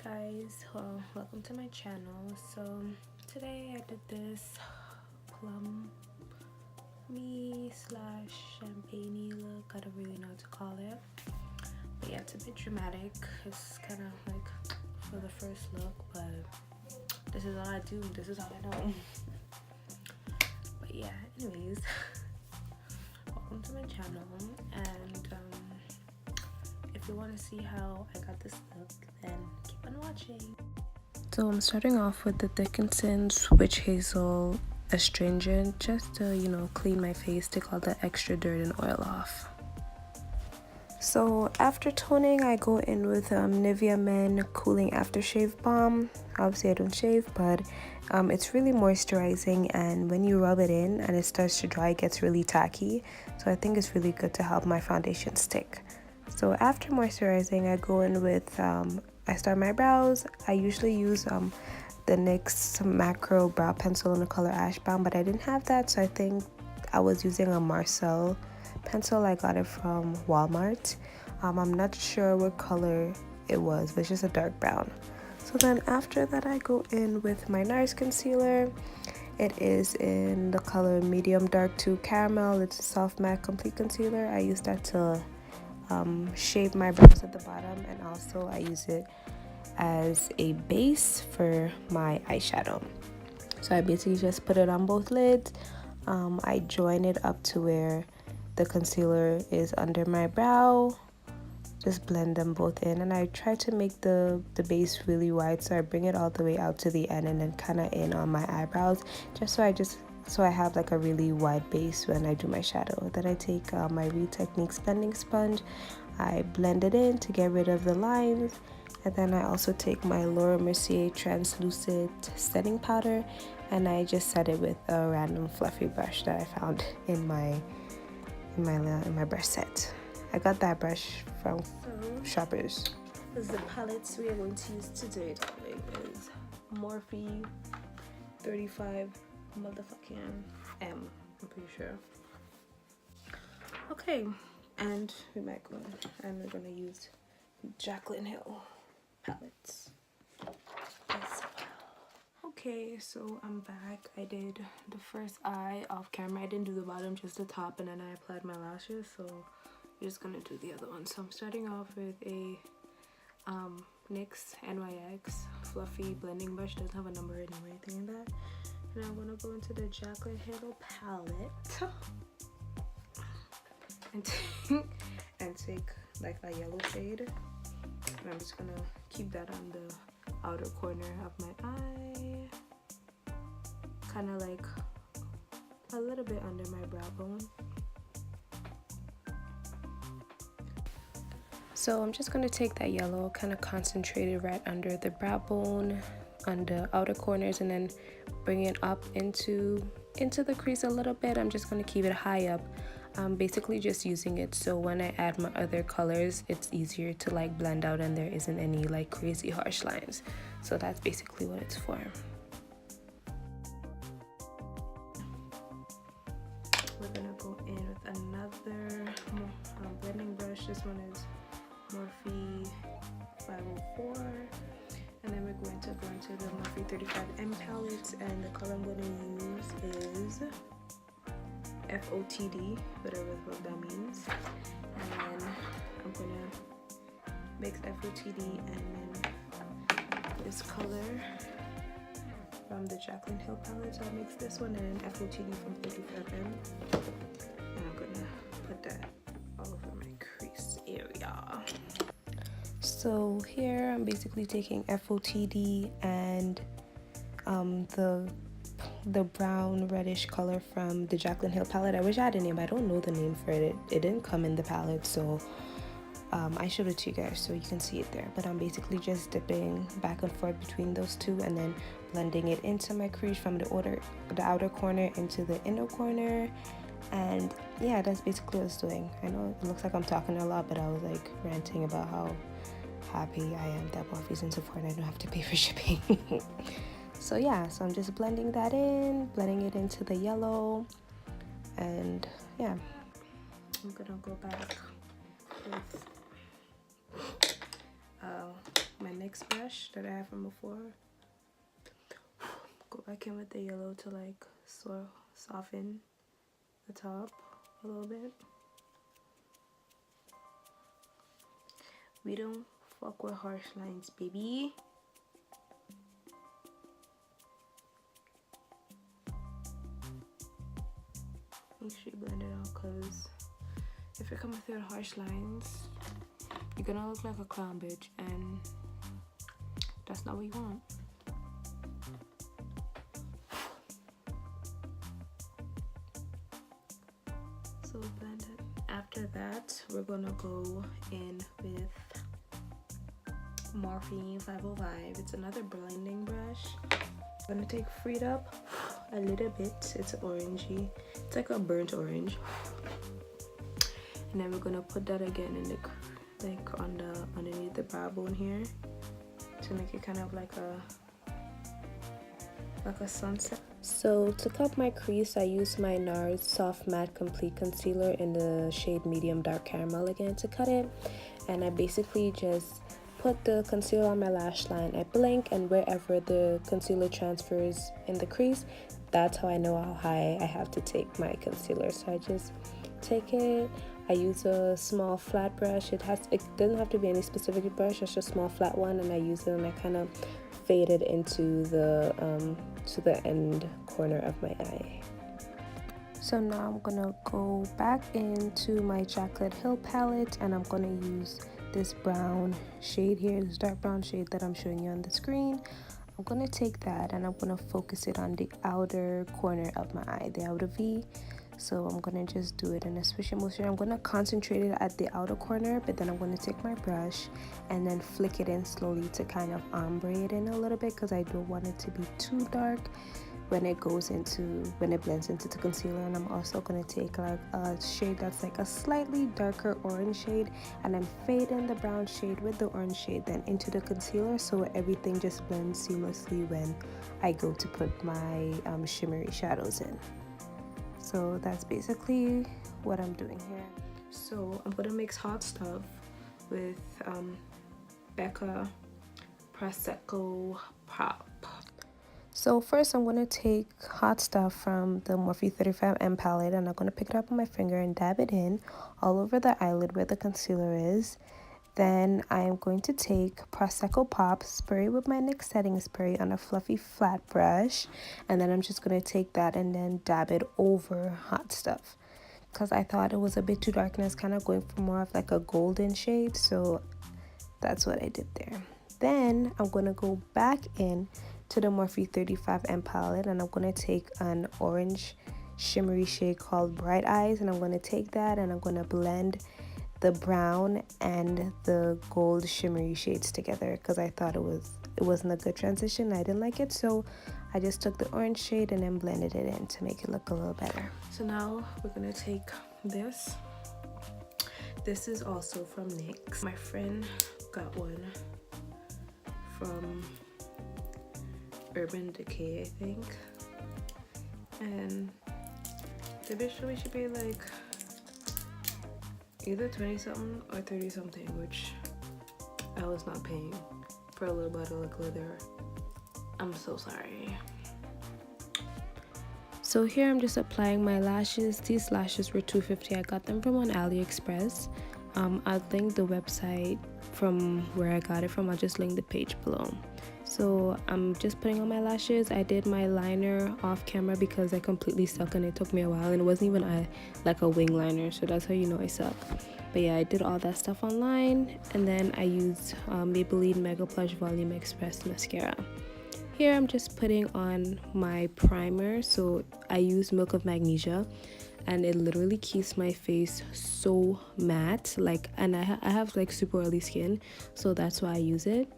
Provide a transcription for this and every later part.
guys, well, welcome to my channel. So today I did this plum me slash champagne look. I don't really know what to call it, but yeah, it's a bit dramatic. It's kind of like for the first look, but this is all I do, this is all I know. But yeah, anyways, welcome to my channel, and if you want to see how I got this look, then keep on watching. So I'm starting off with the Dickensian Witch Hazel astringent, just to, you know, clean my face, take all the extra dirt and oil off. So after toning, I go in with Nivea Men Cooling Aftershave Balm. Obviously I don't shave, but it's really moisturizing, and when you rub it in and it starts to dry, it gets really tacky. So I think it's really good to help my foundation stick. So after moisturizing, I go in with, I start my brows. I usually use the NYX Macro Brow Pencil in the color Ash Brown, but I didn't have that, so I think I was using a Marcel pencil. I got it from Walmart. I'm not sure what color it was, but it's just a dark brown. So then after that, I go in with my NARS concealer. It is in the color Medium Dark 2 Caramel. It's a soft matte complete concealer. I use that to shape my brows at the bottom, and also I use it as a base for my eyeshadow. So I basically just put it on both lids. I join it up to where the concealer is under my brow, just blend them both in, and I try to make the base really wide, so I bring it all the way out to the end and then kind of in on my eyebrows, just so I have like a really wide base when I do my shadow. Then I take my Real Techniques blending sponge, I blend it in to get rid of the lines, and then I also take my Laura Mercier translucent setting powder, and I just set it with a random fluffy brush that I found in my brush set. I got that brush from Shoppers. This is the palettes we are going to use today. It is Morphe 35 motherfucking M, I'm pretty sure. Okay, and we might go and we're gonna use Jaclyn Hill palettes as well. Okay, so I'm back. I did the first eye off camera. I didn't do the bottom, just the top, and then I applied my lashes, so we're just gonna do the other one. So I'm starting off with a NYX fluffy blending brush. Doesn't have a number in or anything like that. And I'm gonna go into the Jaclyn Hill palette and take like a yellow shade, and I'm just gonna keep that on the outer corner of my eye, kind of like a little bit under my brow bone. So I'm just gonna take that yellow, kind of concentrate it right under the brow bone, on the outer corners, and then bring it up into the crease a little bit. I'm just going to keep it high up. I'm basically just using it so when I add my other colors, it's easier to like blend out and there isn't any like crazy harsh lines. So that's basically what it's for. We're gonna go in with another blending brush. This one is Morphe 504. And then we're going to go into the Morphe 35M palettes, and the color I'm going to use is FOTD, whatever that means. And then I'm going to mix FOTD and then this color from the Jaclyn Hill palette. So I'll mix this one and FOTD from 35M. And I'm going to put that all over my crease area. So here I'm basically taking FOTD and the brown reddish color from the Jaclyn Hill palette. I wish I had a name, I don't know the name for it. It didn't come in the palette, so I showed it to you guys so you can see it there. But I'm basically just dipping back and forth between those two and then blending it into my crease from the outer corner into the inner corner. And yeah, that's basically what it's doing. I know it looks like I'm talking a lot, but I was like ranting about how happy I am that Morphe's in Sephora and I don't have to pay for shipping. So yeah, so I'm just blending that in, blending it into the yellow, and yeah, I'm gonna go back with my NYX brush brush that I had from before. Go back in with the yellow to like soften the top a little bit. We don't fuck with harsh lines, baby. Make sure you blend it out, because if you're coming through the harsh lines, you're gonna look like a clown bitch, and that's not what you want. So blend it. After that, we're gonna go in with Morphe 505. It's another blending brush. I'm gonna take Freed Up a little bit. It's orangey. It's like a burnt orange. And then we're gonna put that again in the like on the underneath the brow bone here to make it kind of like a sunset. So to cut my crease, I used my NARS Soft Matte Complete Concealer in the shade Medium Dark Caramel again to cut it. And I basically just put the concealer on my lash line. I blink, and wherever the concealer transfers in the crease, that's how I know how high I have to take my concealer. So I just take it. I use a small flat brush. It doesn't have to be any specific brush, it's just a small flat one, and I use it and I kind of fade it into the to the end corner of my eye. So now I'm gonna go back into my Chocolate Hill palette, and I'm gonna use this brown shade here, this dark brown shade that I'm showing you on the screen. I'm gonna take that and I'm gonna focus it on the outer corner of my eye, the outer V. So I'm gonna just do it in a swishy motion. I'm gonna concentrate it at the outer corner, but then I'm gonna take my brush and then flick it in slowly to kind of ombre it in a little bit, because I don't want it to be too dark when it blends into the concealer. And I'm also gonna take like a shade that's like a slightly darker orange shade, and then fade in the brown shade with the orange shade then into the concealer, so everything just blends seamlessly when I go to put my shimmery shadows in. So that's basically what I'm doing here. So I'm gonna mix Hot Stuff with Becca Prosecco Pop. So first I'm gonna take Hot Stuff from the Morphe 35M palette, and I'm gonna pick it up on my finger and dab it in all over the eyelid where the concealer is. Then I am going to take Prosecco Pop, spray with my NYX setting spray on a fluffy flat brush, and then I'm just going to take that and then dab it over Hot Stuff, because I thought it was a bit too dark and it's kind of going for more of like a golden shade, so that's what I did there. Then I'm going to go back in to the Morphe 35M palette, and I'm going to take an orange shimmery shade called Bright Eyes, and I'm going to take that and I'm going to blend the brown and the gold shimmery shades together, because I thought it wasn't a good transition. I didn't like it, so I just took the orange shade and then blended it in to make it look a little better. So now we're gonna take this. This is also from NYX. My friend got one from Urban Decay, I think, and the bitch told me she paid like either 20 something or 30 something, which I was not paying for a little bottle of glitter. I'm so sorry. So here I'm just applying my lashes. These lashes were $2.50. I got them from on AliExpress. I'll link the website from where I got it from. I'll just link the page below. So I'm just putting on my lashes. I did my liner off camera because I completely suck and it took me a while, and it wasn't even like a wing liner, so that's how you know I suck. But yeah, I did all that stuff online, and then I used Maybelline Mega Plush Volume Express mascara. Here I'm just putting on my primer. So I use Milk of Magnesia, and it literally keeps my face so matte, like, and I have like super oily skin, so that's why I use it.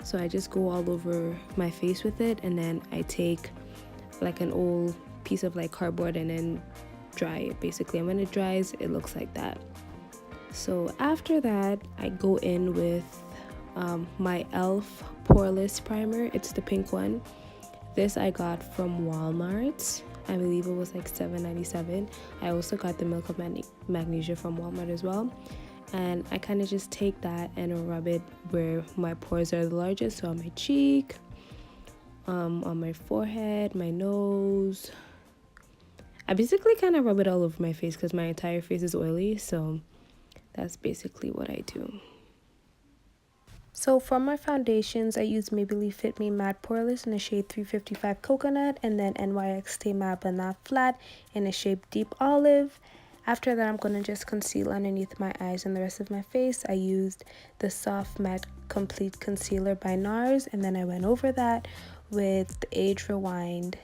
So I just go all over my face with it, and then I take like an old piece of like cardboard and then dry it basically, and when it dries it looks like that. So after that I go in with my e.l.f. poreless primer. It's the pink one. This I got from Walmart. I believe it was like $7.97. I also got the Milk of Magnesia from Walmart as well. And I kind of just take that and rub it where my pores are the largest, so on my cheek, on my forehead, my nose. I basically kind of rub it all over my face because my entire face is oily, so that's basically what I do. So for my foundations, I use Maybelline Fit Me Matte Poreless in the shade 355 Coconut, and then NYX Stay Matte But Not Flat in the shade Deep Olive. After that, I'm going to just conceal underneath my eyes and the rest of my face. I used the Soft Matte Complete Concealer by NARS, and then I went over that with the Age Rewind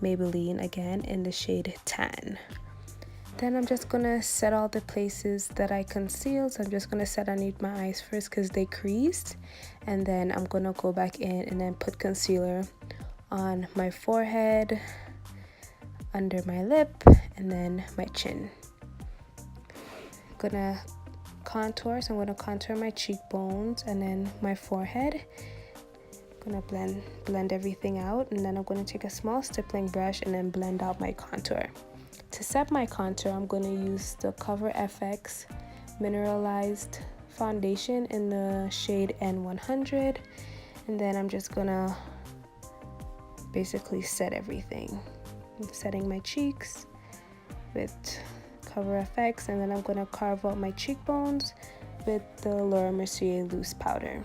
Maybelline again in the shade Tan. Then I'm just gonna set all the places that I concealed. So I'm just gonna set underneath my eyes first because they creased, and then I'm gonna go back in and then put concealer on my forehead, under my lip, and then my chin. Gonna contour, so I'm gonna contour my cheekbones and then my forehead. Gonna blend everything out, and then I'm gonna take a small stippling brush and then blend out my contour. To set my contour, I'm going to use the Cover FX Mineralized Foundation in the shade N100. And then I'm just going to basically set everything. I'm setting my cheeks with Cover FX, and then I'm going to carve out my cheekbones with the Laura Mercier Loose powder.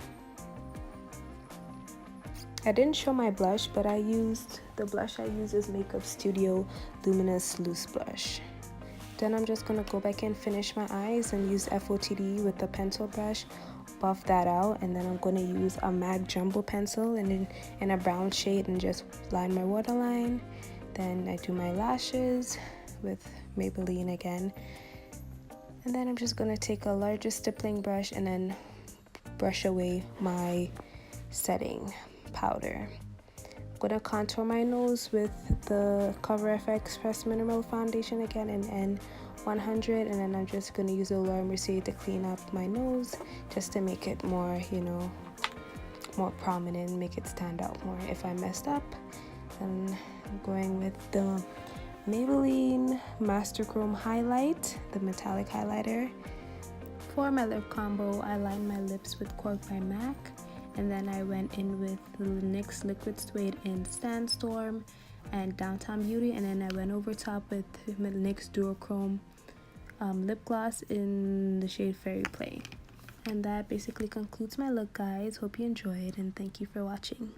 I didn't show my blush, but the blush I use is Makeup Studio Luminous Loose Blush. Then I'm just going to go back and finish my eyes and use FOTD with the pencil brush, buff that out, and then I'm going to use a MAC Jumbo pencil in a brown shade and just line my waterline. Then I do my lashes with Maybelline again. And then I'm just going to take a larger stippling brush and then brush away my setting powder. I'm gonna contour my nose with the Cover FX Pressed Mineral Foundation again in N100, and then I'm just gonna use the Laura Mercier to clean up my nose just to make it more, more prominent, make it stand out more if I messed up. And I'm going with the Maybelline Master Chrome Highlight, the metallic highlighter. For my lip combo, I lined my lips with Cork by MAC. And then I went in with the NYX Liquid Suede in Sandstorm and Downtown Beauty, and then I went over top with NYX Duochrome lip gloss in the shade Fairy Play. And that basically concludes my look, guys. Hope you enjoyed, and thank you for watching.